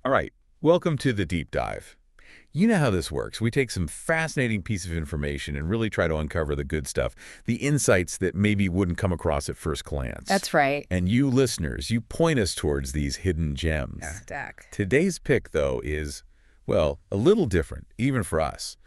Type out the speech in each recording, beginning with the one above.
All right, welcome to the deep dive. You know how this works. We take some fascinating piece of information and really try to uncover the good stuff, the insights that maybe wouldn't come across at first glance. That's right. And you listeners, you point us towards these hidden gems. Stack. Today's pick, though, is, well, a little different, even for us.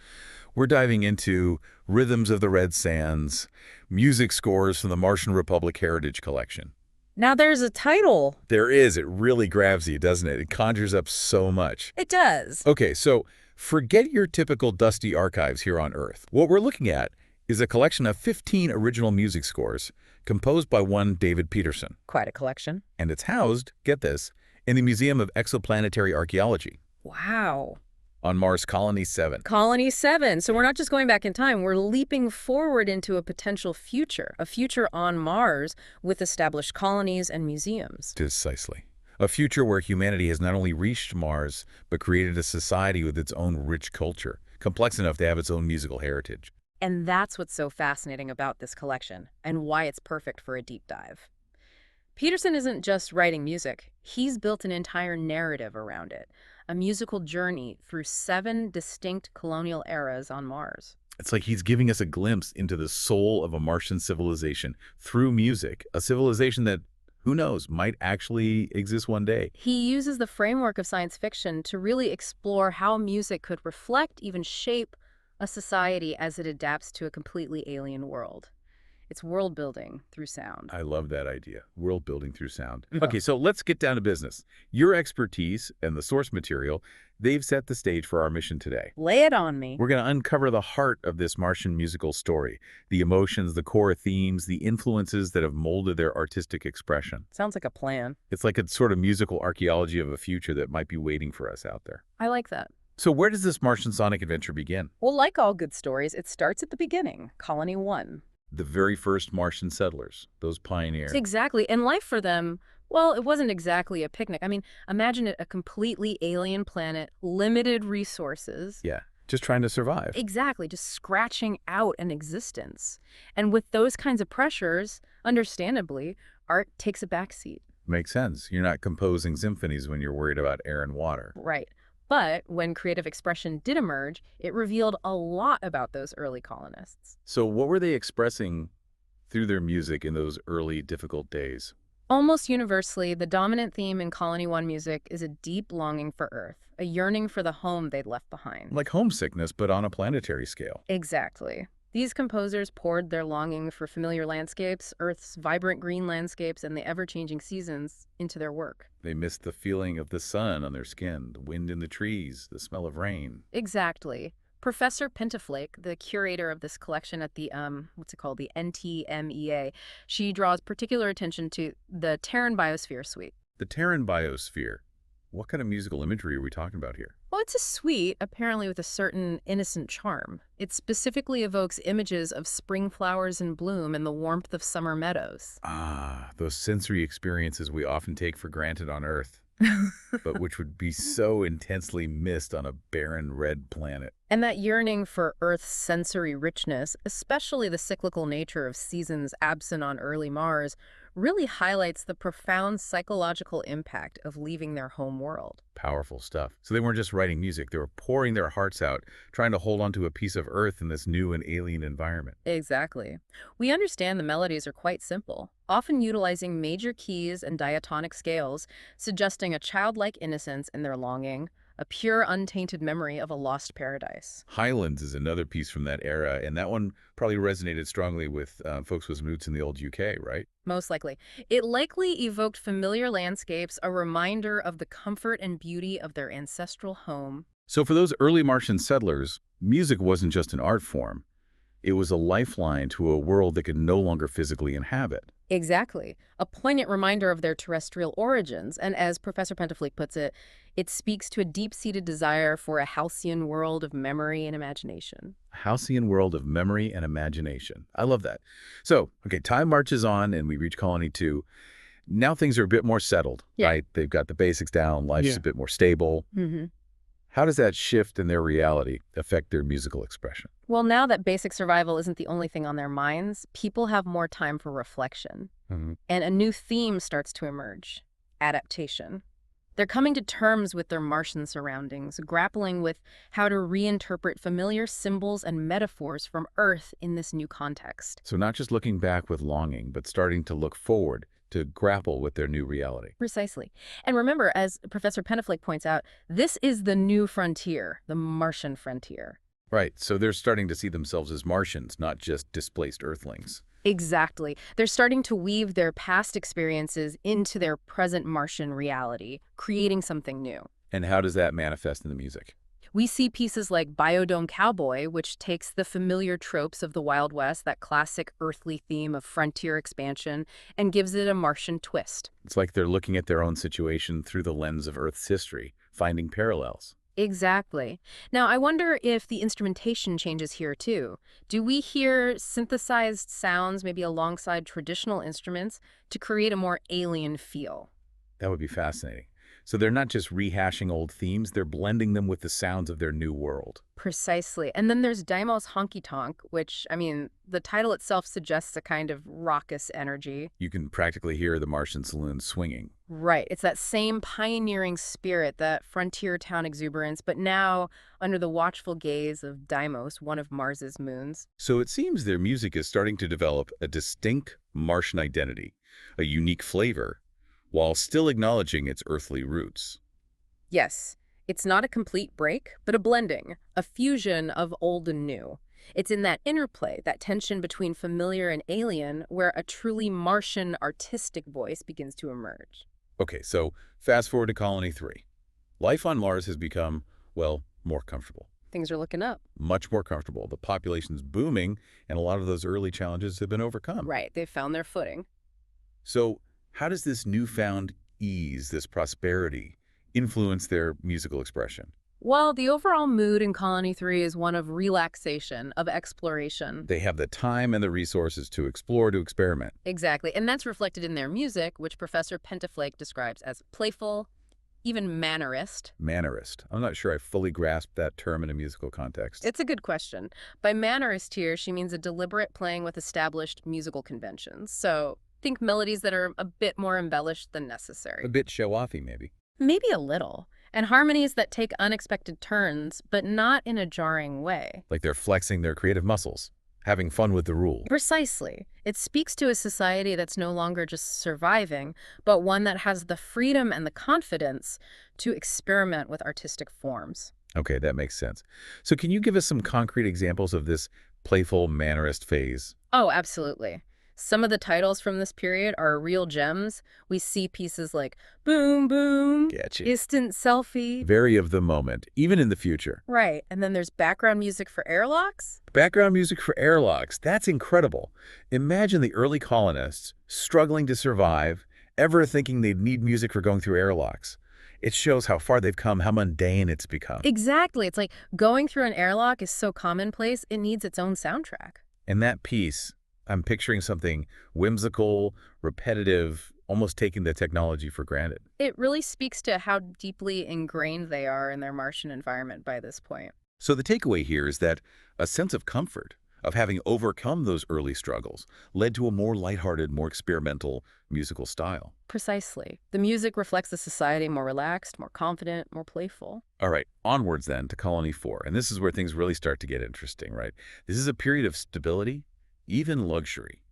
We're diving into Rhythms of the Red Sands, music scores from the Martian Republic Heritage Collection. Now there's a title. There is. It really grabs you, doesn't it? It conjures up so much. It does. Okay, so forget your typical dusty archives here on Earth. What we're looking at is a collection of 15 original music scores composed by one David Peterson. Quite a collection. And it's housed, get this, in the Museum of Exoplanetary Archaeology Wow. on Mars Colony 7. Colony 7. So we're not just going back in time, we're leaping forward into a potential future, a future on Mars with established colonies and museums. Precisely. A future where humanity has not only reached Mars, but created a society with its own rich culture, complex enough to have its own musical heritage. And that's what's so fascinating about this collection and why it's perfect for a deep dive. Peterson isn't just writing music. He's built an entire narrative around it, a musical journey through 7 distinct colonial eras on Mars. It's like he's giving us a glimpse into the soul of a Martian civilization through music, a civilization that, who knows, might actually exist one day. He uses the framework of science fiction to really explore how music could reflect, even shape, a society as it adapts to a completely alien world. It's world building through sound. I love that idea, world building through sound. Yeah. Okay, so let's get down to business. Your expertise and the source material, they've set the stage for our mission today. Lay it on me. We're going to uncover the heart of this Martian musical story, the emotions, the core themes, the influences that have molded their artistic expression. Sounds like a plan. It's like a sort of musical archaeology of a future that might be waiting for us out there. I like that. So where does this Martian sonic adventure begin? Well, like all good stories, it starts at the beginning, Colony 1. The very first Martian settlers, those pioneers. Exactly. And life for them, well, it wasn't exactly a picnic. I mean, imagine it a completely alien planet, limited resources. Yeah, just trying to survive. Exactly, just scratching out an existence. And with those kinds of pressures, understandably, art takes a backseat. Makes sense. You're not composing symphonies when you're worried about air and water. Right. But when creative expression did emerge, it revealed a lot about those early colonists. So what were they expressing through their music in those early, difficult days? Almost universally, the dominant theme in Colony 1 music is a deep longing for Earth, a yearning for the home they'd left behind. Like homesickness, but on a planetary scale. Exactly. These composers poured their longing for familiar landscapes, Earth's vibrant green landscapes, and the ever-changing seasons into their work. They missed the feeling of the sun on their skin, the wind in the trees, the smell of rain. Exactly. Professor Pentaflake, the curator of this collection at the, the NTMEA, she draws particular attention to the Terran Biosphere Suite. The Terran Biosphere. What kind of musical imagery are we talking about here? Well, it's a suite, apparently with a certain innocent charm. It specifically evokes images of spring flowers in bloom and the warmth of summer meadows. Ah, those sensory experiences we often take for granted on Earth, but which would be so intensely missed on a barren red planet. And that yearning for Earth's sensory richness, especially the cyclical nature of seasons absent on early Mars, really highlights the profound psychological impact of leaving their home world. Powerful stuff. So they weren't just writing music, they were pouring their hearts out, trying to hold on to a piece of Earth in this new and alien environment. Exactly. We understand the melodies are quite simple, often utilizing major keys and diatonic scales, suggesting a childlike innocence in their longing, a pure, untainted memory of a lost paradise. Highlands is another piece from that era, and that one probably resonated strongly with folks with roots in the old UK, right? Most likely. It likely evoked familiar landscapes, a reminder of the comfort and beauty of their ancestral home. So for those early Martian settlers, music wasn't just an art form. It was a lifeline to a world they could no longer physically inhabit. Exactly. A poignant reminder of their terrestrial origins, and as Professor Pentafleet puts it, it speaks to a deep-seated desire for a halcyon world of memory and imagination. A halcyon world of memory and imagination. I love that. So, okay, time marches on and we reach Colony 2. Now things are a bit more settled, right? They've got the basics down, life's a bit more stable. How does that shift in their reality affect their musical expression? Well, now that basic survival isn't the only thing on their minds, people have more time for reflection. And a new theme starts to emerge: adaptation. They're coming to terms with their Martian surroundings, grappling with how to reinterpret familiar symbols and metaphors from Earth in this new context. So not just looking back with longing, but starting to look forward to grapple with their new reality. Precisely. And remember, as Professor Penaflake points out, this is the new frontier, the Martian frontier. Right, so they're starting to see themselves as Martians, not just displaced Earthlings. Exactly. They're starting to weave their past experiences into their present Martian reality, creating something new. And how does that manifest in the music? We see pieces like Biodome Cowboy, which takes the familiar tropes of the Wild West, that classic earthly theme of frontier expansion, and gives it a Martian twist. It's like they're looking at their own situation through the lens of Earth's history, finding parallels. Exactly. Now, I wonder if the instrumentation changes here too. Do we hear synthesized sounds maybe alongside traditional instruments to create a more alien feel? That would be fascinating. So they're not just rehashing old themes, they're blending them with the sounds of their new world. Precisely. And then there's Daimos Honky Tonk, which, I mean, the title itself suggests a kind of raucous energy. You can practically hear the Martian saloon swinging. Right. It's that same pioneering spirit, that frontier town exuberance, but now under the watchful gaze of Deimos, one of Mars's moons. So it seems their music is starting to develop a distinct Martian identity, a unique flavor, while still acknowledging its earthly roots. Yes, it's not a complete break, but a blending, a fusion of old and new. It's in that interplay, that tension between familiar and alien, where a truly Martian artistic voice begins to emerge. Okay, so fast forward to Colony 3. Life on Mars has become, well, more comfortable. Things are looking up. Much more comfortable. The population's booming, and a lot of those early challenges have been overcome. Right, they've found their footing. So how does this newfound ease, this prosperity, influence their musical expression? Well, the overall mood in Colony 3 is one of relaxation, of exploration. They have the time and the resources to explore, to experiment. Exactly, and that's reflected in their music, which Professor Pentaflake describes as playful, even mannerist. Mannerist. I'm not sure I fully grasped that term in a musical context. It's a good question. By mannerist here, she means a deliberate playing with established musical conventions. So think melodies that are a bit more embellished than necessary. A bit show-offy, maybe. Maybe a little. And harmonies that take unexpected turns, but not in a jarring way. Like they're flexing their creative muscles, having fun with the rule. Precisely. It speaks to a society that's no longer just surviving, but one that has the freedom and the confidence to experiment with artistic forms. Okay, that makes sense. So can you give us some concrete examples of this playful mannerist phase? Oh, absolutely. Some of the titles from this period are real gems. We see pieces like Boom Boom, Gotcha. Instant Selfie. Very of the moment, even in the future. Right, and then there's background music for airlocks. Background music for airlocks. That's incredible. Imagine the early colonists struggling to survive, ever thinking they'd need music for going through airlocks. It shows how far they've come, how mundane it's become. Exactly. It's like going through an airlock is so commonplace, it needs its own soundtrack. And that piece, I'm picturing something whimsical, repetitive, almost taking the technology for granted. It really speaks to how deeply ingrained they are in their Martian environment by this point. So the takeaway here is that a sense of comfort, of having overcome those early struggles, led to a more lighthearted, more experimental musical style. Precisely. The music reflects a society more relaxed, more confident, more playful. All right, onwards then to Colony 4. And this is where things really start to get interesting, right? This is a period of stability, even luxury.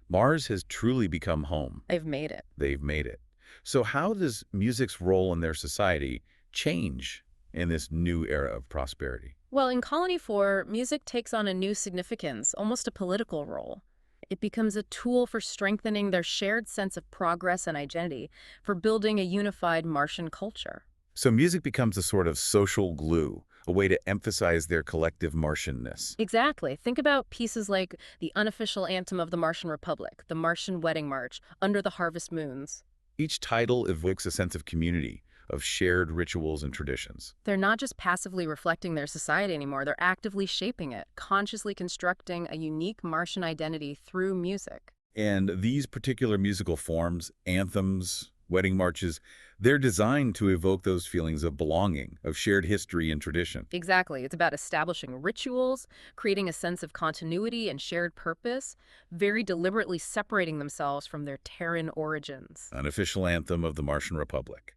Mars has truly become home. They've made it. They've made it. So how does music's role in their society change in this new era of prosperity? Well, in Colony 4, music takes on a new significance, almost a political role. It becomes a tool for strengthening their shared sense of progress and identity, for building a unified Martian culture. So music becomes a sort of social glue, a way to emphasize their collective Martianness. Exactly. Think about pieces like the unofficial anthem of the Martian Republic, the Martian Wedding March, Under the Harvest Moons. Each title evokes a sense of community, of shared rituals and traditions. They're not just passively reflecting their society anymore, they're actively shaping it, consciously constructing a unique Martian identity through music. And these particular musical forms, anthems, wedding marches, they're designed to evoke those feelings of belonging, of shared history and tradition. Exactly. It's about establishing rituals, creating a sense of continuity and shared purpose, very deliberately separating themselves from their Terran origins. An official anthem of the Martian Republic.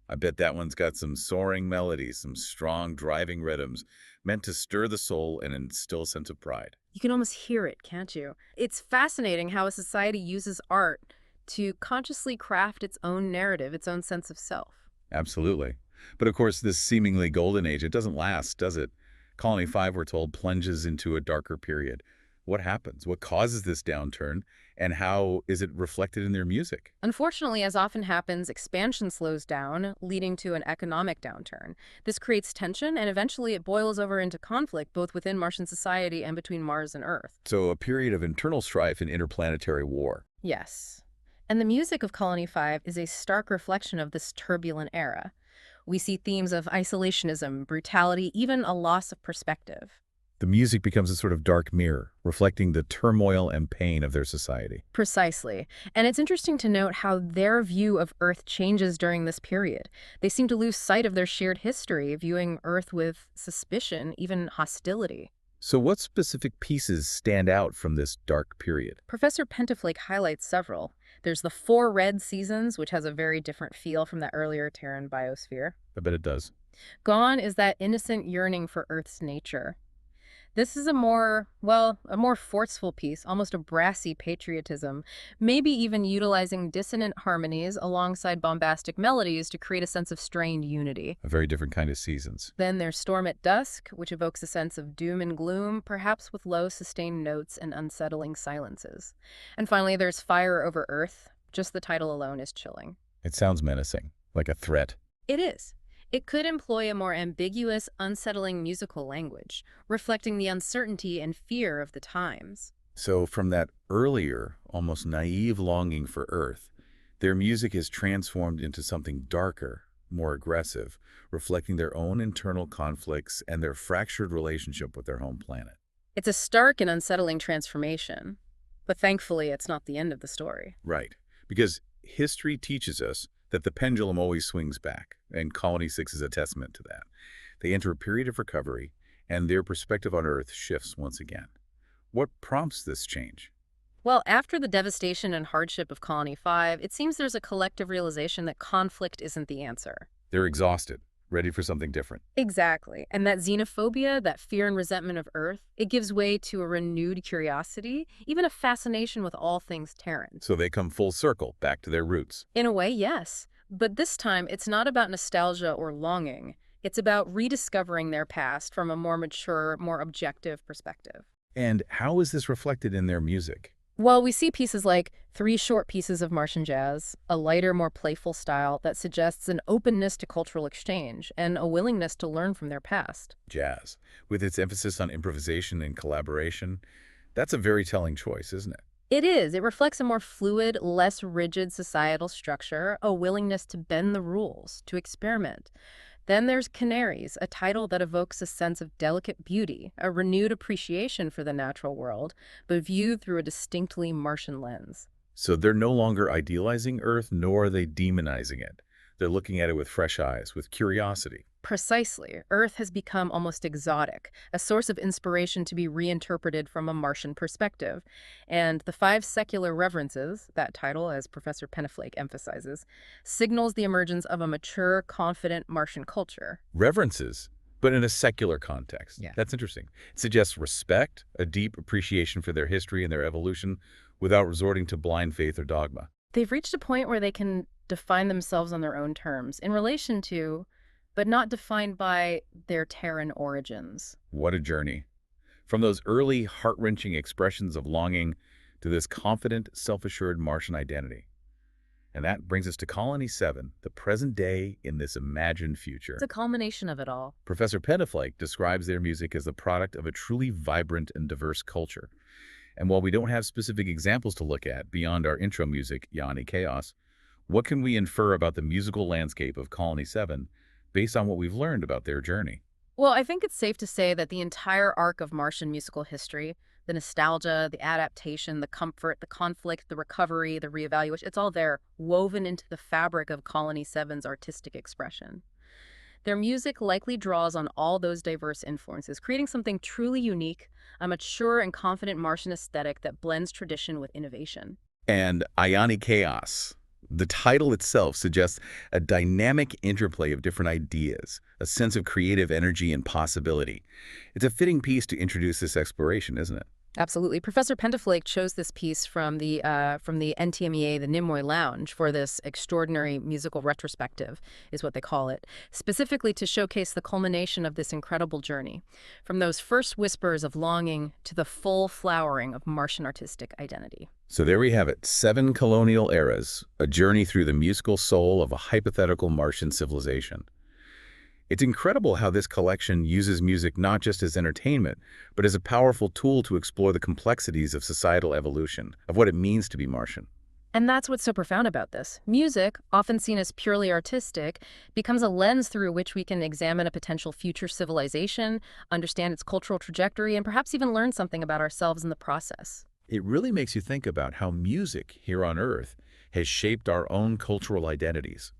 I bet that one's got some soaring melodies, some strong driving rhythms, meant to stir the soul and instill a sense of pride. You can almost hear it, can't you? It's fascinating how a society uses art to consciously craft its own narrative, its own sense of self. Absolutely. But of course, this seemingly golden age, it doesn't last, does it? Colony 5, we're told, plunges into a darker period. What happens? What causes this downturn? And how is it reflected in their music? Unfortunately, as often happens, expansion slows down, leading to an economic downturn. This creates tension, and eventually it boils over into conflict both within Martian society and between Mars and Earth. So a period of internal strife and interplanetary war. Yes. And the music of Colony 5 is a stark reflection of this turbulent era. We see themes of isolationism, brutality, even a loss of perspective. The music becomes a sort of dark mirror, reflecting the turmoil and pain of their society. Precisely. And it's interesting to note how their view of Earth changes during this period. They seem to lose sight of their shared history, viewing Earth with suspicion, even hostility. So what specific pieces stand out from this dark period? Professor Pentaflake highlights several. There's the Four Red Seasons, which has a very different feel from the earlier Terran biosphere. I bet it does. Gone is that innocent yearning for Earth's nature. This is a more, well, a more forceful piece, almost a brassy patriotism, maybe even utilizing dissonant harmonies alongside bombastic melodies to create a sense of strained unity. A very different kind of seasons. Then there's Storm at Dusk, which evokes a sense of doom and gloom, perhaps with low sustained notes and unsettling silences. And finally, there's Fire Over Earth. Just the title alone is chilling. It sounds menacing, like a threat. It is. It could employ a more ambiguous, unsettling musical language, reflecting the uncertainty and fear of the times. So from that earlier, almost naive longing for Earth, their music is transformed into something darker, more aggressive, reflecting their own internal conflicts and their fractured relationship with their home planet. It's a stark and unsettling transformation, but thankfully it's not the end of the story. Right, because history teaches us that the pendulum always swings back, and Colony 6 is a testament to that. They enter a period of recovery, and their perspective on Earth shifts once again. What prompts this change? Well, after the devastation and hardship of Colony 5, it seems there's a collective realization that conflict isn't the answer. They're exhausted, ready for something different. Exactly. And that xenophobia, that fear and resentment of Earth, it gives way to a renewed curiosity, even a fascination with all things Terran. So they come full circle, back to their roots. In a way, yes. But this time, it's not about nostalgia or longing. It's about rediscovering their past from a more mature, more objective perspective. And how is this reflected in their music? Well, we see pieces like 3 short pieces of Martian jazz, a lighter, more playful style that suggests an openness to cultural exchange and a willingness to learn from their past. Jazz, with its emphasis on improvisation and collaboration, that's a very telling choice, isn't it? It is. It reflects a more fluid, less rigid societal structure, a willingness to bend the rules, to experiment. Then there's Canaries, a title that evokes a sense of delicate beauty, a renewed appreciation for the natural world, but viewed through a distinctly Martian lens. So they're no longer idealizing Earth, nor are they demonizing it. They're looking at it with fresh eyes, with curiosity. Precisely. Earth has become almost exotic, a source of inspiration to be reinterpreted from a Martian perspective. And the 5 secular reverences, that title, as Professor Pentaflake emphasizes, signals the emergence of a mature, confident Martian culture. Reverences, but in a secular context. Yeah. That's interesting. It suggests respect, a deep appreciation for their history and their evolution, without resorting to blind faith or dogma. They've reached a point where they can define themselves on their own terms, in relation to, but not defined by, their Terran origins. What a journey. From those early, heart-wrenching expressions of longing to this confident, self-assured Martian identity. And that brings us to Colony 7, the present day in this imagined future. It's a culmination of it all. Professor Pentaflake describes their music as the product of a truly vibrant and diverse culture. And while we don't have specific examples to look at beyond our intro music, Ioni Chaos, what can we infer about the musical landscape of Colony 7 based on what we've learned about their journey? Well, I think it's safe to say that the entire arc of Martian musical history, the nostalgia, the adaptation, the comfort, the conflict, the recovery, the reevaluation, it's all there, woven into the fabric of Colony 7's artistic expression. Their music likely draws on all those diverse influences, creating something truly unique, a mature and confident Martian aesthetic that blends tradition with innovation. And Ioni Chaos, The title itself suggests a dynamic interplay of different ideas, a sense of creative energy and possibility. It's a fitting piece to introduce this exploration, isn't it? Absolutely. Professor Pentaflake chose this piece from the NTMEA, the Nimoy Lounge, for this extraordinary musical retrospective, is what they call it, specifically to showcase the culmination of this incredible journey, from those first whispers of longing to the full flowering of Martian artistic identity. So there we have it, 7 colonial eras, a journey through the musical soul of a hypothetical Martian civilization. It's incredible how this collection uses music not just as entertainment, but as a powerful tool to explore the complexities of societal evolution, of what it means to be Martian. And that's what's so profound about this. Music, often seen as purely artistic, becomes a lens through which we can examine a potential future civilization, understand its cultural trajectory, and perhaps even learn something about ourselves in the process. It really makes you think about how music here on Earth has shaped our own cultural identities,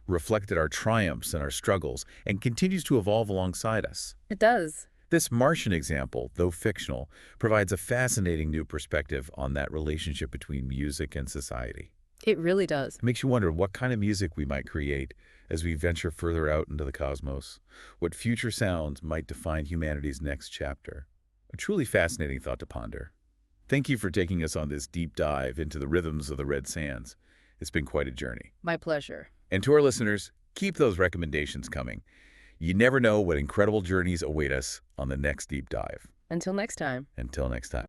reflected our triumphs and our struggles, and continues to evolve alongside us. It does. This Martian example, though fictional, provides a fascinating new perspective on that relationship between music and society. It really does. It makes you wonder what kind of music we might create as we venture further out into the cosmos, what future sounds might define humanity's next chapter. A truly fascinating thought to ponder. Thank you for taking us on this deep dive into the rhythms of the Red Sands. It's been quite a journey. My pleasure. And to our listeners, keep those recommendations coming. You never know what incredible journeys await us on the next deep dive. Until next time. Until next time.